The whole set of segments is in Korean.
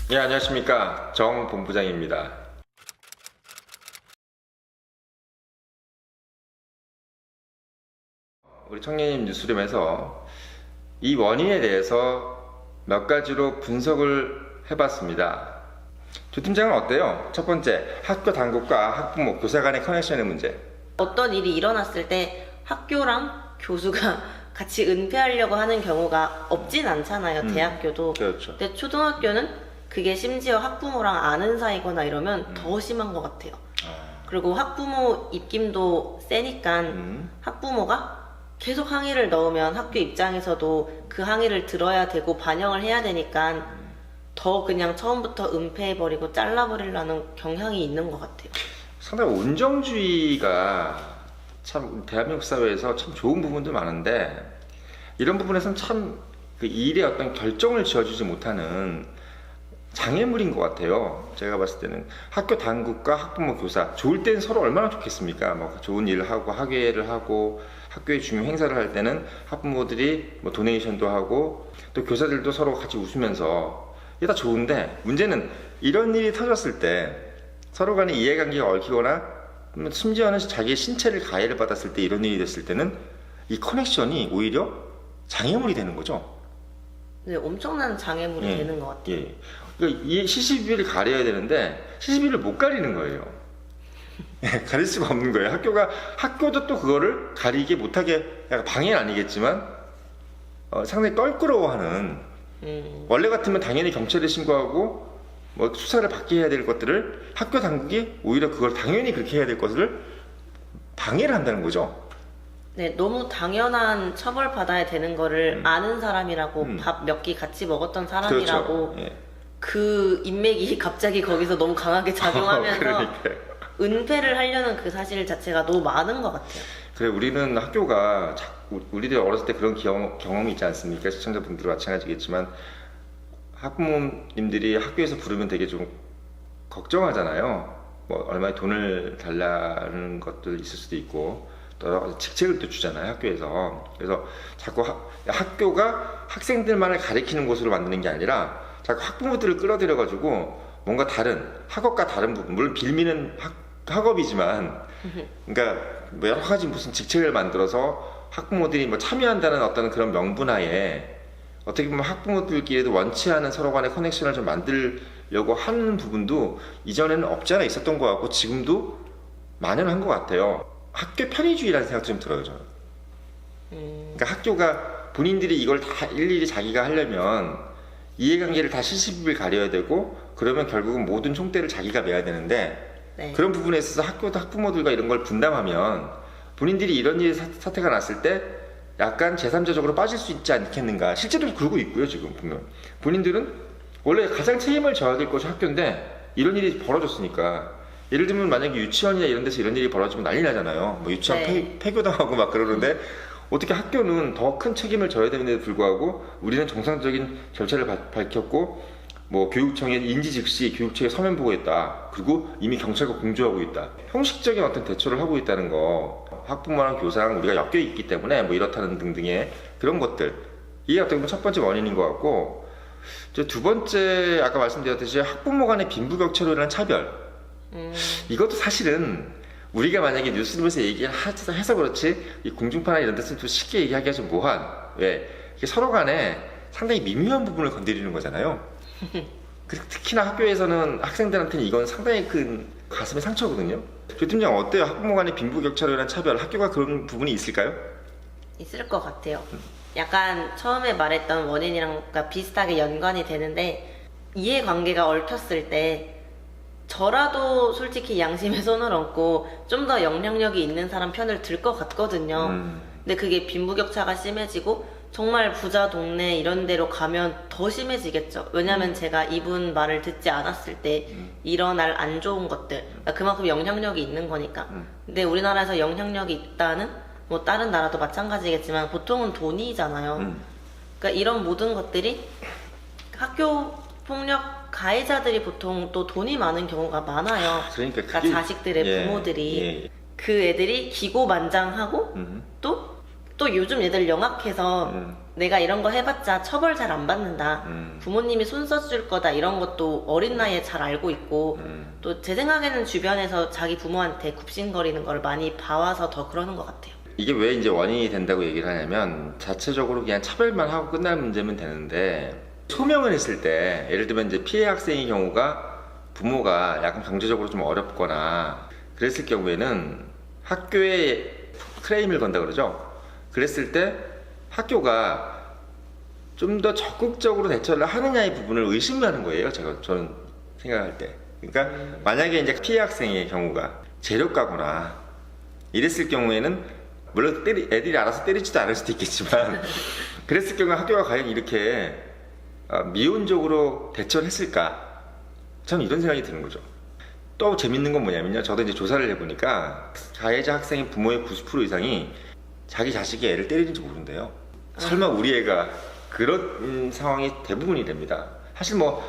예, 안녕하십니까. 정 본부장입니다. 우리 청년님 뉴스룸에서 이 원인에 대해서 몇 가지로 분석을 해봤습니다. 조 팀장은 어때요? 첫 번째, 학교 당국과 학부모, 교사 간의 커넥션의 문제. 어떤 일이 일어났을 때 학교랑 교수가 같이 은폐하려고 하는 경우가 없진 않잖아요. 대학교도. 그렇죠. 근데 초등학교는 그게 심지어 학부모랑 아는 사이거나 이러면 더 심한 것 같아요. 그리고 학부모 입김도 세니까 학부모가 계속 항의를 넣으면 학교 입장에서도 그 항의를 들어야 되고 반영을 해야 되니까 더 그냥 처음부터 은폐해버리고 잘라버리려는 경향이 있는 것 같아요. 상당히 온정주의가 참 대한민국 사회에서 참 좋은 부분도 많은데 이런 부분에서는 참 그 일의 어떤 결정을 지어주지 못하는 장애물인 것 같아요. 제가 봤을 때는 학교 당국과 학부모, 교사 좋을 땐 서로 얼마나 좋겠습니까? 뭐 좋은 일을 하고 학예를 하고 학교의 중요 행사를 할 때는 학부모들이 뭐 도네이션도 하고 또 교사들도 서로 같이 웃으면서 이게 다 좋은데 문제는 이런 일이 터졌을 때 서로 간에 이해관계가 얽히거나 심지어는 자기의 신체를 가해를 받았을 때 이런 일이 됐을 때는 이 커넥션이 오히려 장애물이 되는 거죠. 네, 엄청난 장애물이 예, 되는 것 같아요. 예. 그러니까 이 CCTV를 가려야 되는데 CCTV를 못 가리는 거예요. 가릴 수가 없는 거예요. 학교도 또 그거를 가리게 못하게 약간 방해는 아니겠지만 상당히 껄끄러워하는 원래 같으면 당연히 경찰에 신고하고 뭐 수사를 받게 해야 될 것들을 학교 당국이 오히려 그걸 당연히 그렇게 해야 될 것을 방해를 한다는 거죠. 네, 너무 당연한 처벌받아야 되는 거를 아는 사람이라고 밥 몇 끼 같이 먹었던 사람이라고 그렇죠. 예. 그 인맥이 갑자기 거기서 너무 강하게 작용하면서 그러니까요. 은폐를 하려는 그 사실 자체가 너무 많은 것 같아요. 그래, 우리는 학교가 우리들 어렸을 때 그런 경험이 있지 않습니까? 시청자분들도 마찬가지겠지만 학부모님들이 학교에서 부르면 되게 좀 걱정하잖아요. 뭐 얼마의 돈을 달라는 것도 있을 수도 있고 또 직책을 또 주잖아요, 학교에서. 그래서 자꾸 학교가 학생들만을 가리키는 곳으로 만드는 게 아니라 자꾸 학부모들을 끌어들여가지고 뭔가 다른 학업과 다른 부분, 물론 빌미는 학업이지만 그러니까 뭐 여러 가지 무슨 직책을 만들어서 학부모들이 뭐 참여한다는 어떤 그런 명분하에 어떻게 보면 학부모들끼리도 원치 않은 서로 간의 커넥션을 좀 만들려고 하는 부분도 이전에는 없지 않아 있었던 것 같고 지금도 만연한 것 같아요. 학교 편의주의라는 생각 좀 들어요, 저는. 그러니까 학교가 본인들이 이걸 다 일일이 자기가 하려면 이해관계를 다 CCTV를 가려야 되고 그러면 결국은 모든 총대를 자기가 매야 되는데 네. 그런 부분에 있어서 학교도 학부모들과 이런 걸 분담하면 본인들이 이런 일이 사태가 났을 때 약간 제3자적으로 빠질 수 있지 않겠는가. 실제로 그러고 있고요, 지금 보면. 본인들은 원래 가장 책임을 져야 될 것이 학교인데 이런 일이 벌어졌으니까 예를 들면 만약에 유치원이나 이런 데서 이런 일이 벌어지면 난리 나잖아요. 뭐 유치원 네. 폐교당하고 막 그러는데 어떻게 학교는 더 큰 책임을 져야 되는데도 불구하고 우리는 정상적인 절차를 밝혔고 뭐 교육청에 인지 즉시 교육청에 서면 보고했다. 그리고 이미 경찰과 공조하고 있다. 형식적인 어떤 대처를 하고 있다는 거. 학부모랑 교사랑 우리가 엮여 있기 때문에 뭐 이렇다는 등등의 그런 것들. 이게 어떻게 보면 첫 번째 원인인 것 같고 두 번째 아까 말씀드렸듯이 학부모 간의 빈부격차로 인한 차별. 이것도 사실은 우리가 만약에 뉴스룸에서 얘기해서 그렇지 이 공중파나 이런 데서는 좀 쉽게 얘기하기가 좀 뭐한 왜 이게 서로 간에 상당히 미묘한 부분을 건드리는 거잖아요. 특히나 학교에서는 학생들한테는 이건 상당히 큰 가슴의 상처거든요. 조 팀장 어때요? 학부모 간의 빈부격차로 인한 차별 학교가 그런 부분이 있을까요? 있을 것 같아요. 약간 처음에 말했던 원인이랑 비슷하게 연관이 되는데 이해관계가 얽혔을 때 저라도 솔직히 양심에 손을 얹고 좀 더 영향력이 있는 사람 편을 들 것 같거든요. 근데 그게 빈부격차가 심해지고 정말 부자 동네 이런 데로 가면 더 심해지겠죠. 왜냐면 제가 이분 말을 듣지 않았을 때 일어날 안 좋은 것들, 그러니까 그만큼 영향력이 있는 거니까. 근데 우리나라에서 영향력이 있다는 뭐 다른 나라도 마찬가지겠지만 보통은 돈이잖아요. 그러니까 이런 모든 것들이 학교 폭력 가해자들이 보통 또 돈이 많은 경우가 많아요. 그러니까 자식들의 부모들이 그 애들이 기고만장하고 또 요즘 애들 영악해서 내가 이런 거 해봤자 처벌 잘 안 받는다. 음. 부모님이 손 써줄 거다. 이런 것도 어린 나이에 잘 알고 있고 또 제 생각에는 주변에서 자기 부모한테 굽신거리는 걸 많이 봐와서 더 그러는 것 같아요. 이게 왜 이제 원인이 된다고 얘기를 하냐면 자체적으로 그냥 차별만 하고 끝날 문제면 되는데 소명을 했을 때 예를 들면 이제 피해 학생의 경우가 부모가 약간 경제적으로 좀 어렵거나 그랬을 경우에는 학교에 크레임을 건다 그러죠. 그랬을 때 학교가 좀 더 적극적으로 대처를 하느냐의 부분을 의심하는 거예요. 저는 생각할 때. 그러니까 만약에 이제 피해 학생의 경우가 재력가거나 이랬을 경우에는 물론 애들이 알아서 때리지도 않을 수도 있겠지만 그랬을 경우에 학교가 과연 이렇게 미온적으로 대처를 했을까? 저는 이런 생각이 드는 거죠. 또 재밌는 건 뭐냐면요. 저도 이제 조사를 해보니까 가해자 학생의 부모의 90% 이상이 자기 자식이 애를 때리는지 모른대요. 설마 우리 애가 그런 상황이 대부분이 됩니다. 사실 뭐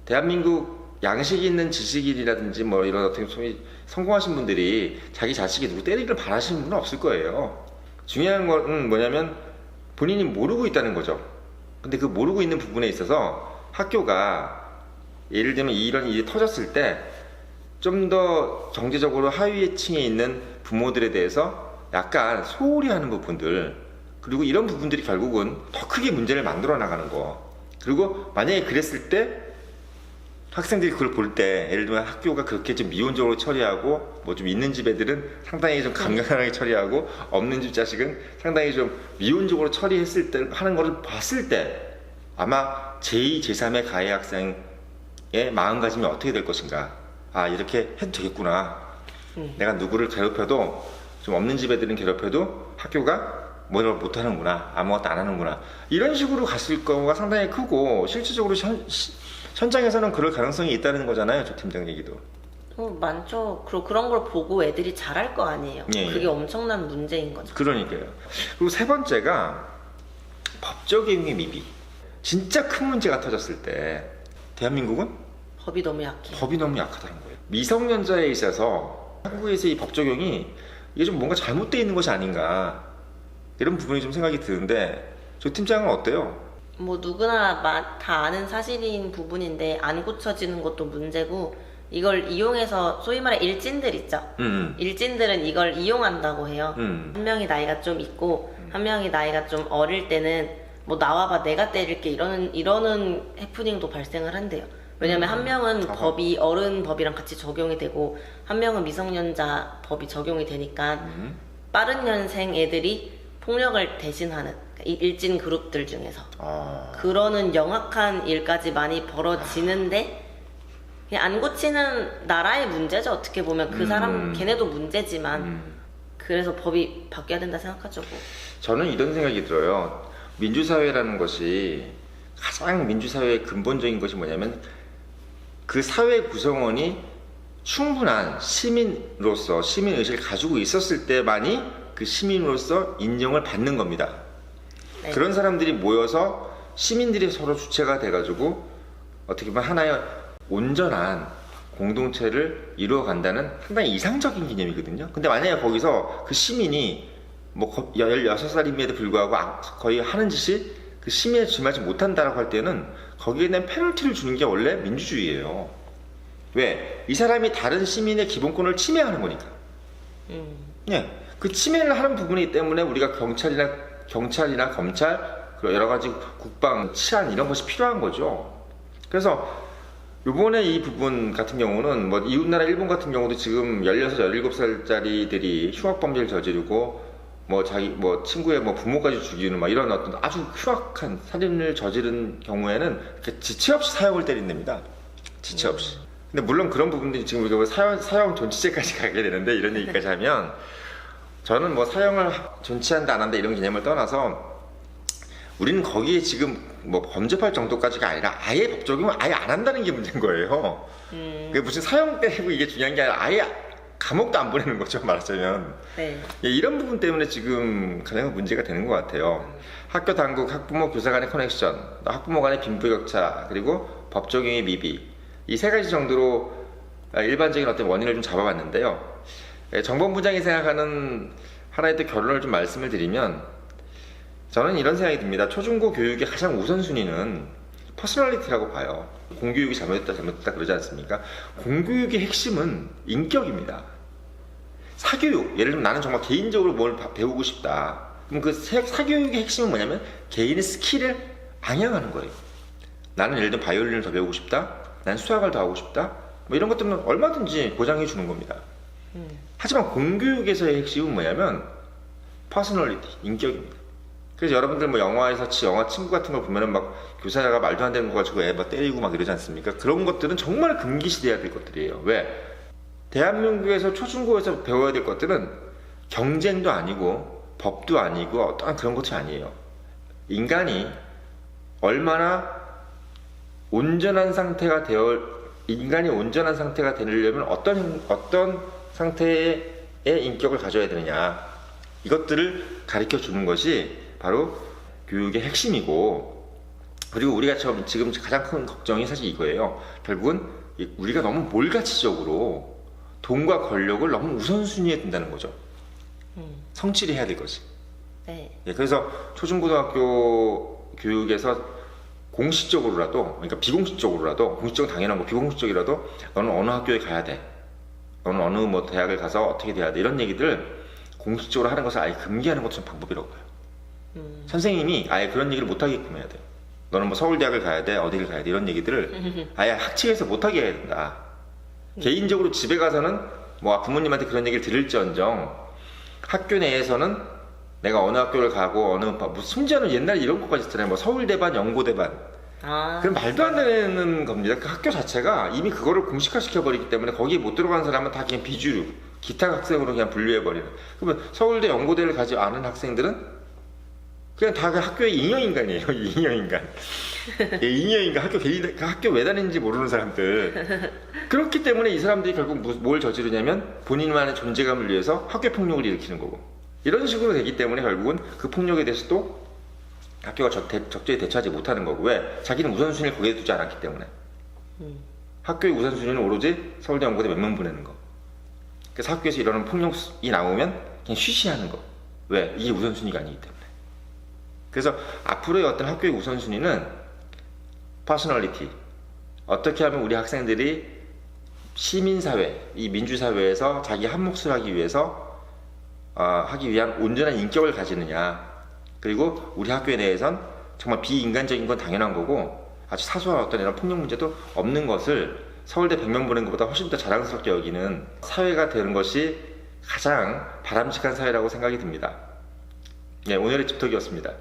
대한민국 양식 있는 지식인이라든지 뭐 이런 어떻게 소위 성공하신 분들이 자기 자식이 누구 때리기를 바라시는 분은 없을 거예요. 중요한 건 뭐냐면 본인이 모르고 있다는 거죠. 근데 그 모르고 있는 부분에 있어서 학교가 예를 들면 이런 일이 터졌을 때 좀 더 경제적으로 하위층에 있는 부모들에 대해서 약간 소홀히 하는 부분들, 그리고 이런 부분들이 결국은 더 크게 문제를 만들어 나가는 거. 그리고 만약에 그랬을 때 학생들이 그걸 볼 때 예를 들면 학교가 그렇게 좀 미온적으로 처리하고 뭐 좀 있는 집 애들은 상당히 좀 강경하게 처리하고 없는 집 자식은 상당히 좀 미온적으로 처리했을 때 하는 거를 봤을 때 아마 제2, 제3의 가해 학생의 마음가짐이 어떻게 될 것인가. 아, 이렇게 해도 되겠구나. 내가 누구를 괴롭혀도 좀 없는 집 애들은 괴롭혀도 학교가 뭘 못하는구나. 아무것도 안 하는구나. 이런 식으로 갔을 경우가 상당히 크고 실질적으로 현장에서는 그럴 가능성이 있다는 거잖아요. 조 팀장 얘기도. 많죠. 그런 걸 보고 애들이 잘할 거 아니에요. 예, 그게 예. 엄청난 문제인 거죠. 그러니까요. 그리고 세 번째가 법적 이용의 미비. 진짜 큰 문제가 터졌을 때 대한민국은 법이 너무 약해요. 법이 너무 약하다는 거예요. 미성년자에 있어서 한국에서 이 법 적용이 이게 좀 뭔가 잘못되어 있는 것이 아닌가 이런 부분이 좀 생각이 드는데 조 팀장은 어때요? 뭐 누구나 다 아는 사실인 부분인데 안 고쳐지는 것도 문제고 이걸 이용해서 소위 말해 일진들 있죠. 일진들은 이걸 이용한다고 해요. 한 명이 나이가 좀 있고 한 명이 나이가 좀 어릴 때는 뭐 나와봐 내가 때릴게 이러는 해프닝도 발생을 한대요. 왜냐면 한 명은 법이 어른 법이랑 같이 적용이 되고 한 명은 미성년자 법이 적용이 되니까 빠른 년생 애들이 폭력을 대신하는 이 일진 그룹들 중에서 그러는 영악한 일까지 많이 벌어지는데 그냥 안 고치는 나라의 문제죠. 어떻게 보면 그 사람 걔네도 문제지만 그래서 법이 바뀌어야 된다 생각하죠. 뭐. 저는 이런 생각이 들어요. 민주사회라는 것이 가장 민주사회의 근본적인 것이 뭐냐면 그 사회 구성원이 충분한 시민으로서 시민의식을 가지고 있었을 때만이 그 시민으로서 인정을 받는 겁니다. 네. 그런 사람들이 모여서 시민들이 서로 주체가 돼가지고 어떻게 보면 하나의 온전한 공동체를 이루어간다는 상당히 이상적인 개념이거든요. 근데 만약에 거기서 그 시민이 뭐 16살임에도 불구하고 거의 하는 짓이 그 시민에 지나지 못한다라고 할 때는 거기에 대한 페널티를 주는 게 원래 민주주의예요. 왜? 이 사람이 다른 시민의 기본권을 침해하는 거니까. 예, 그 침해를 하는 부분이기 때문에 우리가 경찰이나 검찰, 그리고 여러 가지 국방, 치안 이런 것이 필요한 거죠. 그래서 요번에 이 부분 같은 경우는 뭐 이웃나라 일본 같은 경우도 지금 16, 17살짜리들이 흉악범죄를 저지르고 뭐 자기 뭐 친구의 뭐 부모까지 죽이는 막 이런 어떤 아주 흉악한 살인을 저지른 경우에는 지체 없이 사형을 때린답니다. 지체 없이. 근데 물론 그런 부분들이 지금 우리가 사형 존치죄까지 가게 되는데 이런 얘기까지 하면 저는 뭐 사형을 존치한다 안 한다 이런 개념을 떠나서 우리는 거기에 지금 뭐 범죄할 정도까지가 아니라 아예 법 적용을 아예 안 한다는 게 문제인 거예요. 그게 무슨 사형 때리고 이게 중요한 게 아니라 아예 감옥도 안 보내는 거죠, 말하자면. 네. 예, 이런 부분 때문에 지금 가장 문제가 되는 것 같아요. 학교 당국, 학부모, 교사 간의 커넥션, 학부모 간의 빈부격차, 그리고 법 적용의 미비, 이 세 가지 정도로 일반적인 어떤 원인을 좀 잡아봤는데요. 정범부장이 생각하는 하나의 또 결론을 좀 말씀을 드리면 저는 이런 생각이 듭니다. 초중고 교육의 가장 우선순위는 퍼스널리티라고 봐요. 공교육이 잘못됐다 그러지 않습니까? 공교육의 핵심은 인격입니다. 사교육, 예를 들면 나는 정말 개인적으로 뭘 배우고 싶다. 그럼 그 사교육의 핵심은 뭐냐면 개인의 스킬을 ang양하는 거예요. 나는 예를 들면 바이올린을 더 배우고 싶다. 난 수학을 더 하고 싶다. 뭐 이런 것들은 얼마든지 보장해 주는 겁니다. 하지만 공교육에서의 핵심은 뭐냐면 퍼스널리티, 인격입니다. 그래서 여러분들 뭐 영화 친구 같은 걸 보면은 막 교사가 말도 안 되는 거 가지고 애 막 때리고 막 이러지 않습니까? 그런 것들은 정말 금기시돼야 될 것들이에요. 왜? 대한민국에서 초중고에서 배워야 될 것들은 경쟁도 아니고 법도 아니고 어떠한 그런 것이 아니에요. 인간이 얼마나 인간이 온전한 상태가 되려면 어떤 상태의 인격을 가져야 되느냐, 이것들을 가르쳐 주는 것이 바로 교육의 핵심이고, 그리고 우리가 지금 가장 큰 걱정이 사실 이거예요. 결국은 우리가 너무 몰가치적으로 돈과 권력을 너무 우선순위에 둔다는 거죠. 성취를 해야 될 거지. 네. 예, 그래서 초중고등학교 교육에서 공식적으로라도, 그러니까 비공식적으로라도, 공식적은 당연한 거, 비공식적이라도 너는 어느 학교에 가야 돼, 너는 어느 뭐 대학을 가서 어떻게 돼야 돼, 이런 얘기들을 공식적으로 하는 것을 아예 금기하는 것도 좀 방법이라고 봐요. 선생님이 아예 그런 얘기를 못하게끔 해야 돼요. 너는 뭐 서울대학을 가야 돼, 어디를 가야 돼, 이런 얘기들을 아예 학칙에서 못하게 해야 된다. 개인적으로 집에 가서는 뭐 부모님한테 그런 얘기를 들을지언정 학교 내에서는 내가 어느 학교를 가고 뭐 심지어는 옛날에 이런 것까지 있잖아요. 뭐 서울대 반, 연고대 반. 그럼 말도 안 되는 겁니다. 그 학교 자체가 이미 그거를 공식화시켜버리기 때문에 거기에 못 들어가는 사람은 다 그냥 비주류, 기타 학생으로 그냥 분류해버리는. 그러면 서울대, 연고대를 가지 않은 학생들은 그냥 다 그 학교의 잉여인간이에요. 잉여인간. 예, 잉여인간. 학교 왜 다니는지 모르는 사람들. 그렇기 때문에 이 사람들이 결국 뭘 저지르냐면 본인만의 존재감을 위해서 학교 폭력을 일으키는 거고. 이런 식으로 되기 때문에 결국은 그 폭력에 대해서도 학교가 적절히 대처하지 못하는 거고. 왜? 자기는 우선순위를 거기에 두지 않았기 때문에. 학교의 우선순위는 오로지 서울대, 연고대 몇 명 보내는 거. 그래서 학교에서 이러는 폭력이 나오면 그냥 쉬쉬하는 거. 왜? 이게 우선순위가 아니기 때문에. 그래서 앞으로의 어떤 학교의 우선순위는 퍼스널리티. 어떻게 하면 우리 학생들이 시민사회, 이 민주사회에서 자기 한 몫을 하기 위한 온전한 인격을 가지느냐. 그리고 우리 학교에 대해선 정말 비인간적인 건 당연한 거고 아주 사소한 어떤 이런 폭력 문제도 없는 것을 서울대 100명 보낸 것보다 훨씬 더 자랑스럽게 여기는 사회가 되는 것이 가장 바람직한 사회라고 생각이 듭니다. 네, 오늘의 집톡이었습니다.